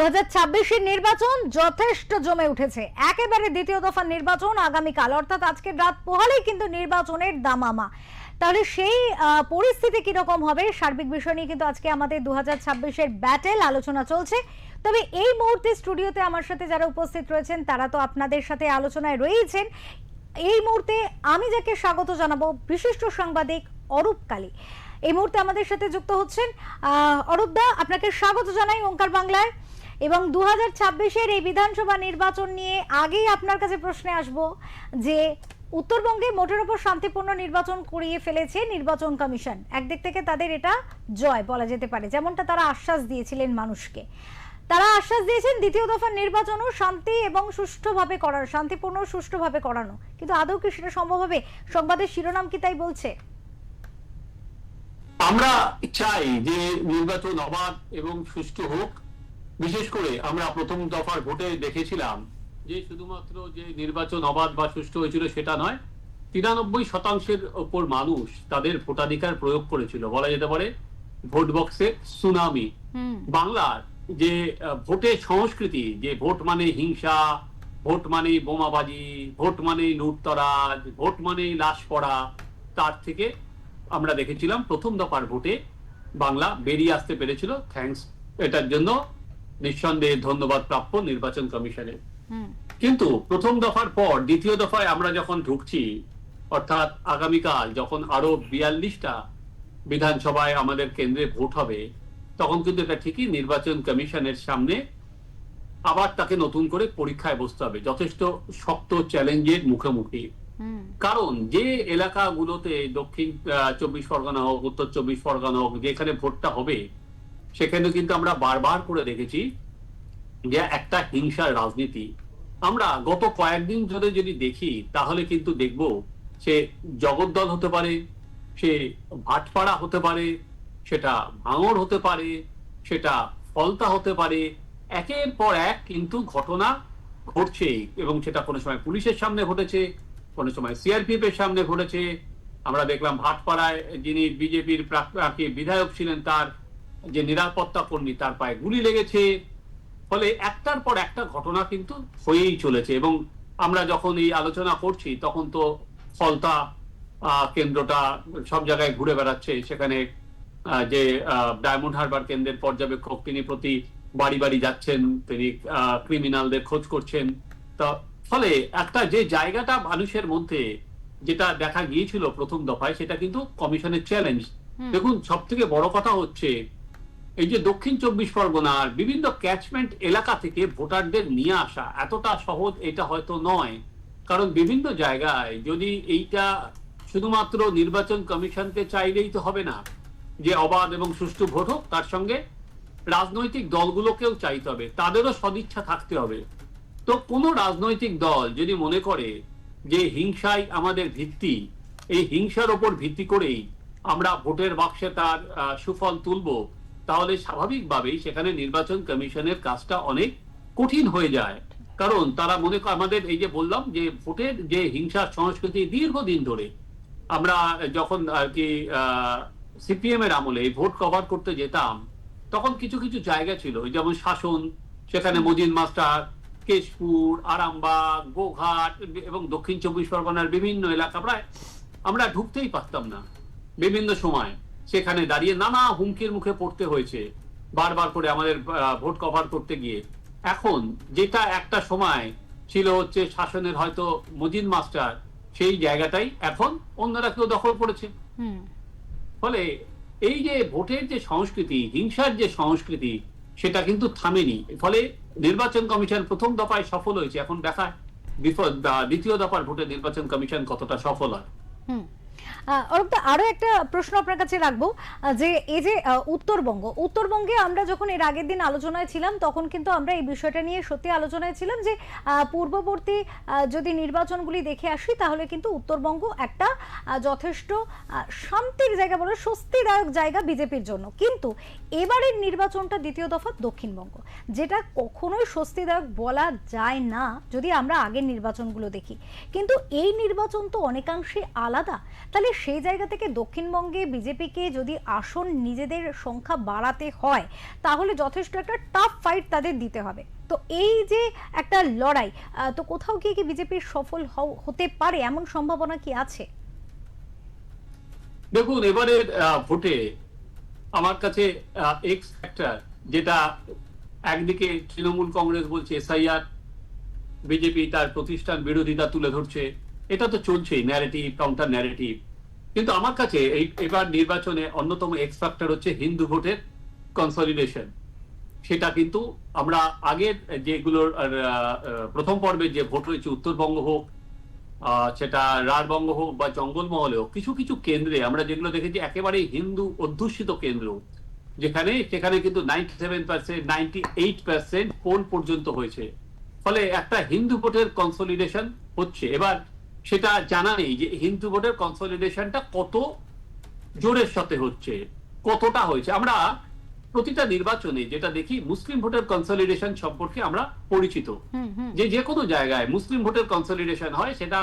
2026-এর নির্বাচন যথেষ্ট জমে উঠেছে। একেবারে দ্বিতীয় দফা নির্বাচন আগামীকাল, অর্থাৎ আজকে রাত পোহালেই কিন্তু নির্বাচনের দামামা। তাহলে সেই পরিস্থিতি কিরকম হবে, সার্বিক বিষয় নিয়ে কিন্তু আজকে আমাদের 2026-এর ব্যাটেল আলোচনা চলছে। তবে এই মুহূর্তে স্টুডিওতে আমার সাথে যারা উপস্থিত রয়েছেন তারা তো আপনাদের সাথে আলোচনায় রয়েছেন। এই মুহূর্তে আমি যাকে স্বাগত জানাবো, বিশিষ্ট সাংবাদিক অরূপ কালী এই মুহূর্তে আমাদের সাথে যুক্ত হচ্ছেন। অরূপ দা, আপনাকে স্বাগত জানাই ওঙ্কার বাংলায়। এবং 2026-এর এই বিধানসভা নির্বাচন নিয়ে আগেই আপনার কাছে প্রশ্নে আসব যে উত্তরবঙ্গে মোটের ওপর শান্তিপূর্ণ নির্বাচন করিয়ে ফেলেছে নির্বাচন কমিশন। একদিক থেকে তাদের এটা জয় বলা যেতে পারে, যেমনটা তারা আশ্বাস দিয়েছিলেন মানুষকে। তারা আশ্বাস দিয়েছেন দ্বিতীয় দফার নির্বাচনও শান্তি এবং সুষ্ঠুভাবে করার, শান্তিপূর্ণ সুষ্ঠুভাবে করানো, কিন্তু আদৌ কি সেটা সম্ভব হবে? সংবাদের শিরোনাম কি তাই বলছে? আমরা চাই যে নির্বাচন অবাধ এবং সুষ্ঠু হোক। বিশেষ করে আমরা প্রথম দফার ভোটে দেখেছিলাম যে শুধুমাত্র যে নির্বাচন অবাধ বা সুষ্ঠু হয়েছিল সেটা নয়, 93% ওপর মানুষ তাদের ভোটাধিকার প্রয়োগ করেছিল। বলা যেতে পারে ভোট বক্সে সুনামি। বাংলার যে ভোটের সংস্কৃতি, যে ভোট মানে হিংসা, ভোট মানে বোমাবাজি, ভোট মানে লুটতরাজ, ভোট মানে লাশ পড়া, তার থেকে আমরা দেখেছিলাম প্রথম দফার ভোটে বাংলা বেরিয়ে আসতে পেরেছিল। থ্যাঙ্কস, এটার জন্য নিঃসন্দেহে ধন্যবাদ প্রাপ্য নির্বাচন কমিশনের। কিন্তু প্রথম দফার পর দ্বিতীয় দফায় আমরা যখন ঢুকছি, অর্থাৎ আগামীকাল যখন আরো 42টা বিধানসভায় আমাদের কেন্দ্রে ভোট হবে, তখন কিন্তু এটা ঠিকই নির্বাচন কমিশনের সামনে আবার তাকে নতুন করে পরীক্ষায় বসতে হবে, যথেষ্ট শক্ত চ্যালেঞ্জের মুখোমুখি। কারণ যে এলাকাগুলোতে দক্ষিণ 24 পরগনা হোক, উত্তর 24 পরগনা হোক, যেখানে ভোটটা হবে, সেখানে কিন্তু আমরা বারবার করে দেখেছি যে একটা হিংসার রাজনীতি। আমরা গত কয়েকদিন ধরে যদি দেখি তাহলে কিন্তু দেখব সে জগদ্দল হতে পারে, সে ভাটপাড়া হতে পারে, সেটা ভাঙড় হতে পারে, সেটা ফলতা হতে পারে, একের পর এক কিন্তু ঘটনা ঘটছে। এবং সেটা কোনো সময় পুলিশের সামনে ঘটেছে, কোনো সময় সিআরপিএফ এর সামনে ঘটেছে। আমরা দেখলাম ভাটপাড়ায় যিনি বিজেপির বিধায়ক ছিলেন, তার যে নিরাপত্তা কর্মী, তার পায়ে গুলি লেগেছে। ফলে একটার পর একটা ঘটনা কিন্তু হয়েই চলেছে। এবং আমরা যখন এই আলোচনা করছি তখন তো ফলতা কেন্দ্রটা সব জায়গায় ঘুরে বেড়াচ্ছে। সেখানে যে ডায়মন্ড হারবার কেন্দ্রের পর্যবেক্ষক, তিনি প্রতি বাড়ি বাড়ি যাচ্ছেন, তিনি ক্রিমিনালদের খোঁজ করছেন। তা ফলে একটা যে জায়গাটা মানুষের মধ্যে যেটা দেখা গিয়েছিল প্রথম দফায়, সেটা কিন্তু কমিশনের চ্যালেঞ্জ। দেখুন, সব থেকে বড় কথা হচ্ছে এই যে দক্ষিণ 24 পরগনার বিভিন্ন ক্যাচমেন্ট এলাকা থেকে ভোটারদের নিয়ে আসা এতটা সহজ এটা হয়তো নয়। কারণ বিভিন্ন জায়গায় যদি এইটা শুধুমাত্র নির্বাচন কমিশনকে চাইলেই তো হবে না যে অবাধ এবং সুষ্ঠু ভোট হোক, তার সঙ্গে রাজনৈতিক দলগুলোকেও চাইতে হবে, তাদেরও সদিচ্ছা থাকতে হবে। তো কোনো রাজনৈতিক দল যদি মনে করে যে হিংসাই আমাদের ভিত্তি, এই হিংসার ওপর ভিত্তি করেই আমরা ভোটের বাক্সে তার সুফল তুলব, তাহলে স্বাভাবিকভাবেই সেখানে নির্বাচন কমিশনের কাজটা অনেক কঠিন হয়ে যায়। কারণ তারা মনে করে, আমাদের এই যে বললাম যে ভোটের যে হিংসার সংস্কৃতি দীর্ঘদিন ধরে, আমরা যখন আর কি সিপিএম এর আমলে ভোট কভার করতে যেতাম, তখন কিছু কিছু জায়গা ছিল, যেমন শাসন, সেখানে মজিদ মাস্টার, কেশপুর, আরামবাগ, গোঘাট এবং দক্ষিণ 24 পরগনার বিভিন্ন এলাকা প্রায় আমরা ঢুকতেই পারতাম না। বিভিন্ন সময় সেখানে দাঁড়িয়ে নানা হুমকির মুখে পড়তে হয়েছে বারবার করে আমাদের ভোট কভার করতে গিয়ে। এখন যেটা একটা সময় ছিল হচ্ছে শাসনের হয়তো মজিদ মাস্টার, সেই জায়গাটাই এখন অন্যরা কেউ দখল করেছে। ফলে এই যে ভোটের যে সংস্কৃতি, হিংসার যে সংস্কৃতি, সেটা কিন্তু থামেনি। ফলে নির্বাচন কমিশন প্রথম দফায় সফল হয়েছে, এখন দেখায় দ্বিতীয় দফার ভোটে নির্বাচন কমিশন কতটা সফল হয়। আরো একটা প্রশ্ন আপনার কাছে রাখবো যে এই যে উত্তরবঙ্গে আমরা যখন এর আগের দিন আলোচনায় ছিলাম, তখন কিন্তু আমরা এই বিষয়টা নিয়ে সত্যি আলোচনায় ছিলাম যে পূর্ববর্তী যদি নির্বাচনগুলি দেখে আসি, তাহলে কিন্তু উত্তরবঙ্গ একটা যথেষ্ট শান্তির জায়গা, বলে স্বস্তিদায়ক জায়গা বিজেপির জন্য। কিন্তু এবারের নির্বাচনটা দ্বিতীয় দফা দক্ষিণবঙ্গ, যেটা কখনোই স্বস্তিদায়ক বলা যায় না যদি আমরা আগের নির্বাচনগুলো দেখি। কিন্তু এই নির্বাচন তো অনেকাংশে আলাদা। তাহলে সেই জায়গা থেকে দক্ষিণবঙ্গে বিজেপিকে যদি আসন নিজেদের সংখ্যা বাড়াতে হয় তাহলে যথেষ্ট একটা টাফ ফাইট তাদের দিতে হবে। তো এই যে একটা লড়াই, তো কোথাও গিয়ে কি বিজেপির সফল হতে পারে, এমন সম্ভাবনা কি আছে? দেখুন, এবারের ভোটে আমার কাছে এক্স ফ্যাক্টর, যেটা একদিকে তৃণমূল কংগ্রেস বলছে এসআইআর, বিজেপি তার প্রতিষ্ঠান বিরোধিতা তুলে ধরছে, এটা তো চলছেই, ন্যারেটিভ কাউন্টার ন্যারেটিভ। কিন্তু আমার কাছে এবার নির্বাচনে অন্যতম এক্স ফ্যাক্টর হচ্ছে হিন্দু ভোটের কনসলিডেশন। সেটা কিন্তু আমরা আগের যেগুলোর প্রথম পর্বে যে ভোট হয়েছে, উত্তরবঙ্গ হোক, সেটা রাঢ়বঙ্গ হোক বা জঙ্গলমহলে হোক, কিছু কিছু কেন্দ্রে আমরা যেগুলো দেখেছি একেবারে হিন্দু অধ্যুষিত কেন্দ্র, সেখানে কিন্তু 97%, 98% পোল পর্যন্ত হয়েছে। ফলে একটা হিন্দু ভোটের কনসলিডেশন হচ্ছে। এবার সেটা জানা নেই যে হিন্দু ভোটের কনসলিডেশনটা কত জোরের সাথে হচ্ছে, কতটা হয়েছে। আমরা প্রতিটা নির্বাচনে যেটা দেখি, মুসলিম ভোটের কনসলিডেশন সম্পর্কে আমরা পরিচিত, যে কোনো জায়গায় মুসলিম ভোটের কনসলিডেশন হয়, সেটা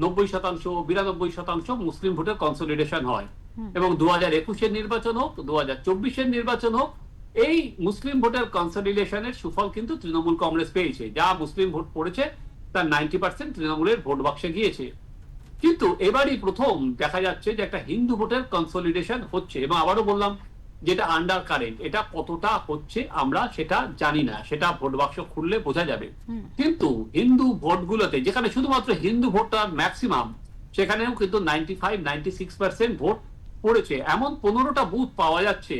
90%, 92% মুসলিম ভোটের কনসলিডেশন হয়। এবং 2021-এর নির্বাচন হোক, 2024-এর নির্বাচন হোক, এই মুসলিম ভোটের কনসলিডেশনের সুফল কিন্তু তৃণমূল কংগ্রেস পেয়েছে। যা মুসলিম ভোট পড়েছে তার 90% তৃণমূলের ভোট বাক্সে গিয়েছে। কিন্তু এবারই প্রথম দেখা যাচ্ছে যে একটা হিন্দু ভোটের কনসলিডেশন হচ্ছে। এবং আবারও বললাম, যেটা আন্ডার কারেন্ট, এটা কতটা হচ্ছে আমরা সেটা জানি না, সেটা ভোট বাক্স খুললে বোঝা যাবে। কিন্তু হিন্দু ভোটগুলোতে, যেখানে শুধুমাত্র হিন্দু ভোটটা ম্যাক্সিমাম, সেখানেও কিন্তু 95-96% ভোট পড়েছে। এমন 15টা বুথ পাওয়া যাচ্ছে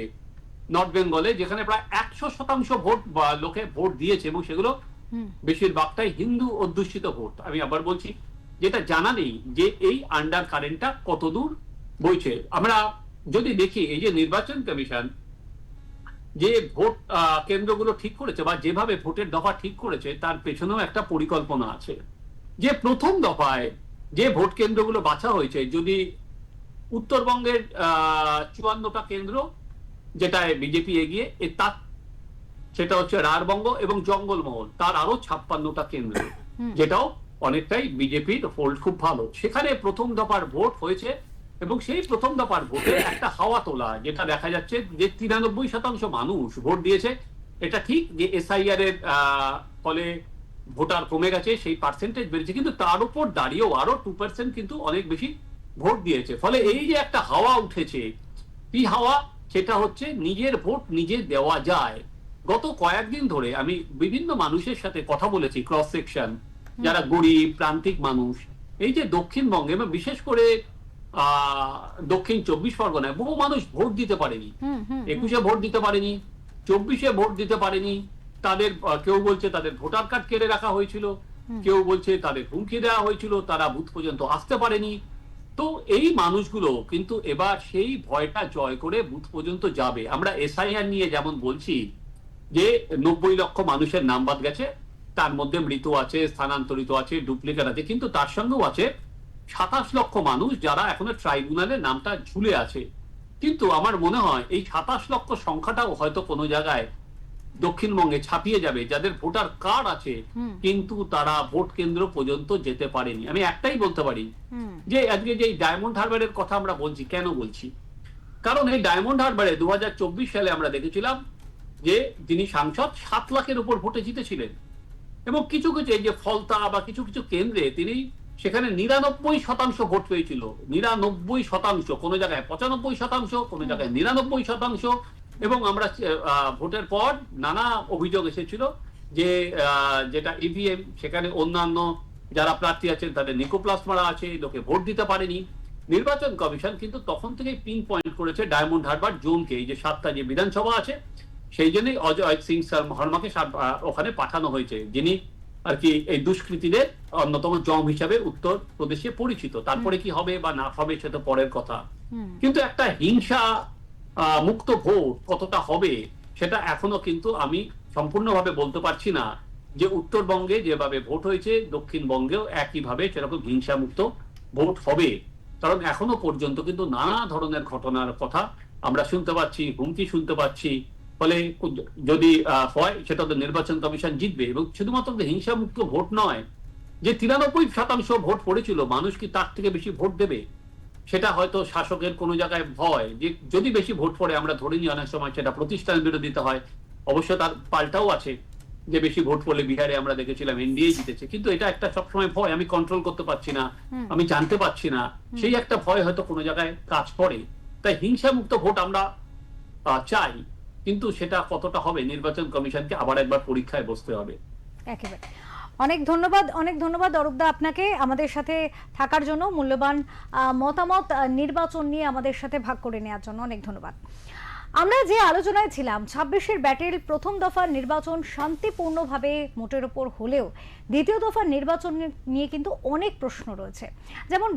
নর্থ বেঙ্গলে, যেখানে প্রায় 100% ভোট বা লোকে ভোট দিয়েছে, এবং সেগুলো বেশিরভাগটাই হিন্দু অধ্যুষিত ভোট। আমি আবার বলছি, যেটা জানা নেই যে এই আন্ডার কারেন্টটা কতদূর বইছে। আমরা যদি দেখি, এই যে নির্বাচন কমিশন যে ভোট কেন্দ্রগুলো ঠিক করেছে বা যেভাবে ভোটের দফা ঠিক করেছে, তার পেছনেও একটা পরিকল্পনা আছে। যে প্রথম দফায় যে ভোট কেন্দ্রগুলো বাছা হয়েছে, যদি উত্তরবঙ্গের 54টা কেন্দ্র যেটায় বিজেপি এগিয়ে, তার সেটা হচ্ছে রাঢ়বঙ্গ এবং জঙ্গলমহল, তার আরো 56টা কেন্দ্র, যেটাও অনেকটাই বিজেপির হোল্ড খুব ভালো। সেখানে প্রথম দফার ভোট হয়েছে, এবং সেই প্রথম দফার ভোটে একটা হাওয়া তোলা, যেটা দেখা যাচ্ছে যে 93% মানুষ ভোট দিয়েছে। এটা ঠিক যে এসআইআর এর ফলে ভোটার কমে গেছে, সেই পার্সেন্টেজ বেড়েছে, কিন্তু তার উপর দাঁড়িয়েও আরো 2% কিন্তু অনেক বেশি ভোট দিয়েছে। ফলে এই যে একটা হাওয়া উঠেছে, কি হাওয়া? সেটা হচ্ছে নিজের ভোট নিজে দেওয়া যায়। গত কয়েকদিন ধরে আমি বিভিন্ন মানুষের সাথে কথা বলেছি, ক্রস সেকশন, যারা গরিব প্রান্তিক মানুষ, এই যে দক্ষিণবঙ্গে এবং বিশেষ করে দক্ষিণ 24 পরগনায় বহু মানুষ ভোট দিতে পারেনি, 21-এ ভোট দিতে পারেনি, 24-এ ভোট দিতে পারেনি। তাদের কেউ বলছে তাদের ভোটার কার্ড কেড়ে রাখা হয়েছিল, কেউ বলছে তাদের হুমকি দেওয়া হয়েছিল, তারা বুথ পর্যন্ত আসতে পারেনি। তো এই মানুষগুলো কিন্তু এবার সেই ভয়টা জয় করে বুথ পর্যন্ত যাবে। আমরা এসআইআর নিয়ে যেমন বলছি যে 90 লক্ষ মানুষের নাম বাদ গেছে, তার মধ্যে মৃত আছে, স্থানান্তরিত আছে, ডুপ্লিকেট আছে, কিন্তু তার সঙ্গেও আছে 27 লক্ষ মানুষ যারা এখনো ট্রাইব্যুনালের নামটা ঝুলে আছে। কিন্তু আমার মনে হয় এই 27 লক্ষ সংখ্যাটাও হয়তো কোনো জায়গায় দক্ষিণবঙ্গে ছাপিয়ে যাবে, যাদের ভোটার কার্ড আছে কিন্তু তারা ভোট কেন্দ্র পর্যন্ত যেতে পারেনি। আমি একটাই বলতে পারি যে আজকে যে ডায়মন্ড হারবারের কথা আমরা বলছি, কেন বলছি? কারণ এই ডায়মন্ড হারবারে 2024 সালে আমরা দেখেছিলাম যে যিনি সাংসদ 7 লাখের উপর ভোটে জিতেছিলেন, এবং কিছু কিছু এই যে ফলতা বা কিছু কিছু কেন্দ্রে তিনি সেখানে 99% ভোট পেয়েছিল। 99%, কোনো জায়গায় 95%, কোনো জায়গায় 99%। এবং আমরা ভোটের পর নানা অভিযোগ এসেছিল যে যেটা ইভিএম, সেখানে অন্যান্য যারা প্রার্থী আছেন তাদের নিকোপ্লাস মারা আছে, লোকে ভোট দিতে পারেনি। নির্বাচন কমিশন কিন্তু তখন থেকেই পিন পয়েন্ট করেছে ডায়মন্ড হারবার জোনকে, এই যে 7টা যে বিধানসভা আছে, সেই জন্যই অজয় সিং শর্মাকে ওখানে পাঠানো হয়েছে, যিনি আর কি এই দুষ্কৃতীদের অন্যতম জম হিসাবে উত্তর প্রদেশে পরিচিত। তারপরে কি হবে বা না হবে সেটা পরের কথা। কিন্তু একটা হিংসা মুক্ত ভোট কতটা হবে সেটা এখনো কিন্তু আমি সম্পূর্ণভাবে বলতে পারছি না যে উত্তরবঙ্গে যেভাবে ভোট হয়েছে দক্ষিণবঙ্গেও একইভাবে সেরকম হিংসা মুক্ত ভোট হবে। কারণ এখনো পর্যন্ত কিন্তু নানা ধরনের ঘটনার কথা আমরা শুনতে পাচ্ছি, হুমকি শুনতে পাচ্ছি। ফলে যদি হয় সেটা তো নির্বাচন কমিশন জিতবে। এবং শুধুমাত্র হিংসা মুক্ত ভোট নয়, যে 93% ভোট পড়েছিল, মানুষ কি তার থেকে বেশি ভোট দেবে? সেটা হয়তো শাসকের কোনো জায়গায় ভয় যে যদি বেশি ভোট পড়ে, আমরা ধরে নিই অনেক সময় সেটা প্রতিষ্ঠান বিরোধিতা হয়। অবশ্য তার পাল্টাও আছে, যে বেশি ভোট পড়লে বিহারে আমরা দেখেছিলাম এনডিএ জিতেছে, কিন্তু এটা একটা সবসময় ভয়, আমি কন্ট্রোল করতে পারছি না, আমি জানতে পারছি না, সেই একটা ভয় হয়তো কোনো জায়গায় কাজ করে। তাই হিংসা মুক্ত ভোট আমরা চাই, কিন্তু সেটা কতটা হবে নির্বাচন কমিশনকে আবার একবার পরীক্ষায় বসতে হবে। একেবারে অনেক ধন্যবাদ অরূপদা আপনাকে আমাদের সাথে থাকার জন্য, মূল্যবান মতামত নির্বাচন নিয়ে আমাদের সাথে ভাগ করে নেওয়ার জন্য অনেক ধন্যবাদ। আমরা যে আলোচনায় ছিলাম 26-এর ব্যাটেল প্রথম দফার নির্বাচন শান্তিপূর্ণভাবে মোটের ওপর হলেও দ্বিতীয় দফার নির্বাচন নিয়ে কিন্তু অনেক প্রশ্ন রয়েছে। যেমন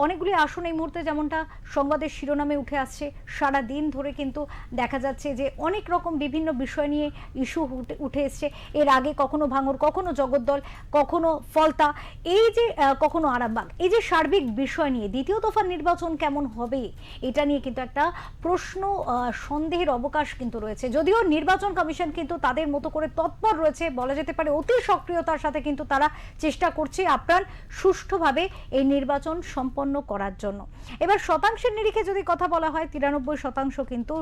অনেকগুলি আসন এই মুহূর্তে যেমনটা সংবাদের শিরোনামে উঠে আসছে, সারা দিন ধরে কিন্তু দেখা যাচ্ছে যে অনেক রকম বিভিন্ন বিষয় নিয়ে ইস্যু উঠে এসছে। এর আগে কখনো ভাঙড়, কখনো জগদ্দল, কখনো ফলতা, এই যে কখনো আরামবাগ, এই যে সার্বিক বিষয় নিয়ে দ্বিতীয় দফার নির্বাচন কেমন হবে এটা নিয়ে কিন্তু একটা প্রশ্ন, সন্দেহের অবকাশ কিন্তু রয়েছে। যদিও নির্বাচন কমিশন কিন্তু তাদের মতো করে তৎপর রয়েছে, বলা যেতে পারে অতি সক্রিয়তার সাথে কিন্তু তারা চেষ্টা করছে আপ্রাণ সুষ্ঠুভাবে এই নির্বাচন সম্পন্ন করার জন্য। এবার শতাংশের নিরিখে যদি কথা বলা হয়, 93% কিন্তু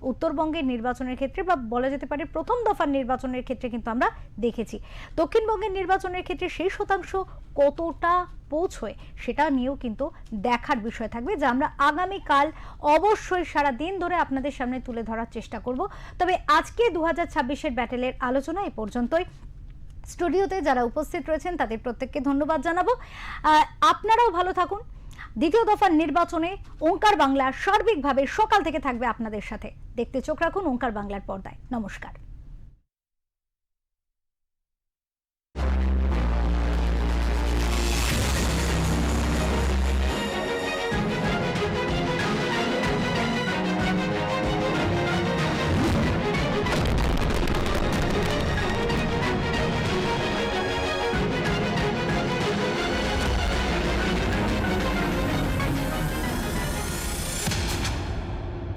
উত্তরবঙ্গের নির্বাচনের ক্ষেত্রে বা বলা যেতে পারে প্রথম দফার নির্বাচনের ক্ষেত্রে কিন্তু আমরা দেখেছি। দক্ষিণবঙ্গের নির্বাচনের ক্ষেত্রে সেই শতাংশ কতটা পৌঁছয় সেটা নিয়েও কিন্তু দেখার বিষয় থাকবে, যা আমরা আগামীকাল অবশ্যই সারা দিন ধরে আপনাদের সামনে তুলে ধরার চেষ্টা করব। তবে আজকে 2026-এর ব্যাটেলের আলোচনা এ পর্যন্তই। স্টুডিওতে যারা উপস্থিত রয়েছেন তাদের প্রত্যেককে ধন্যবাদ জানাবো। আপনারাও ভালো থাকুন। দ্বিতীয় দফার নির্বাচনে ওঙ্কার বাংলা সার্বিকভাবে সকাল থেকে থাকবে আপনাদের সাথে। দেখতে চোখ রাখুন ওঙ্কার বাংলার পর্দায়। নমস্কার।